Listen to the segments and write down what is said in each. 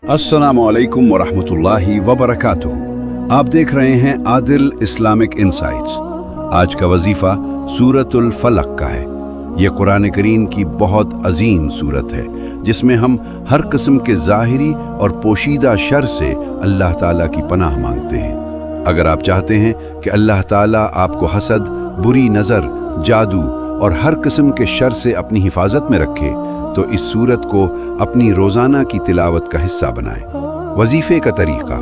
अस्सलामुअलैकुम वरहमतुल्लाहि वबरकातुहू। आप देख रहे हैं आदिल इस्लामिक इंसाइट्स। आज का वजीफ़ा सूरतुल फलक का है। यह कुरान करीम की बहुत अजीम सूरत है जिसमें हम हर किस्म के ज़ाहिरी और पोशीदा शर से अल्लाह ताला की पनाह मांगते हैं। अगर आप चाहते हैं कि अल्लाह ताला आपको हसद, बुरी नज़र, जादू और हर किस्म के शर से अपनी हिफाजत में रखे तो इस सूरत को अपनी रोज़ाना की तिलावत का हिस्सा बनाएं। वजीफ़े का तरीक़ा: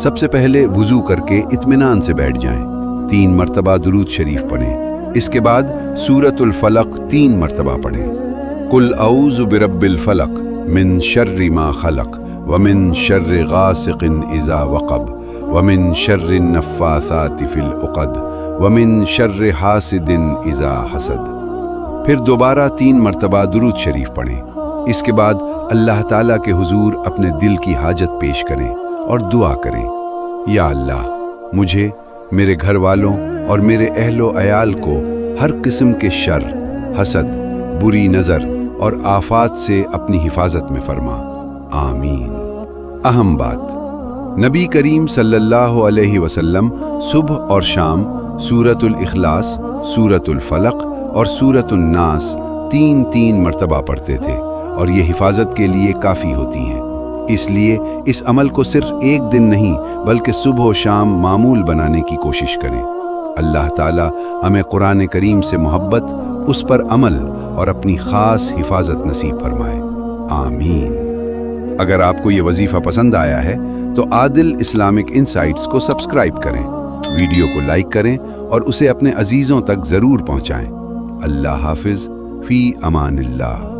सबसे पहले वुज़ू करके इत्मीनान से बैठ जाएं। 3 मरतबा दुरूद शरीफ पढ़ें। इसके बाद सूरतुल फलक 3 मरतबा पढ़ें। कुल औज़ु बिरब्बिल फलक मिन शर्रि मा खलक व मिन शर्रि गासिक़िन इज़ा वक़ब व मिन शर्रि नफ़्फ़ासाति फ़िल उक़द व मिन शर्रि हासिदिन इज़ा हसद। फिर दोबारा 3 मरतबा दुरूद शरीफ पढ़ें। इसके बाद अल्लाह ताला के हुजूर अपने दिल की हाजत पेश करें और दुआ करें, या अल्लाह, मुझे, मेरे घर वालों और मेरे अहलो अयाल को हर किस्म के शर, हसद, बुरी नज़र और आफात से अपनी हिफाजत में फरमा, आमीन। अहम बात: नबी करीम सल्लल्लाहु अलैहि वसल्लम सुबह और शाम सूरतुल इखलास, सूरतुल फलक और सूरतुन नास 3-3 मरतबा पढ़ते थे और ये हिफाजत के लिए काफ़ी होती हैं। इसलिए इस अमल को सिर्फ एक दिन नहीं बल्कि सुबह और शाम मामूल बनाने की कोशिश करें। अल्लाह ताला हमें कुरान करीम से मोहब्बत, उस पर अमल और अपनी ख़ास हिफाजत नसीब फरमाए, आमीन। अगर आपको ये वजीफ़ा पसंद आया है तो आदिल इस्लामिक इंसाइट्स को सब्सक्राइब करें, वीडियो को लाइक करें और उसे अपने अजीज़ों तक ज़रूर पहुँचाएँ। अल्लाह हाफिज़, फ़ी अमानिल्लाह।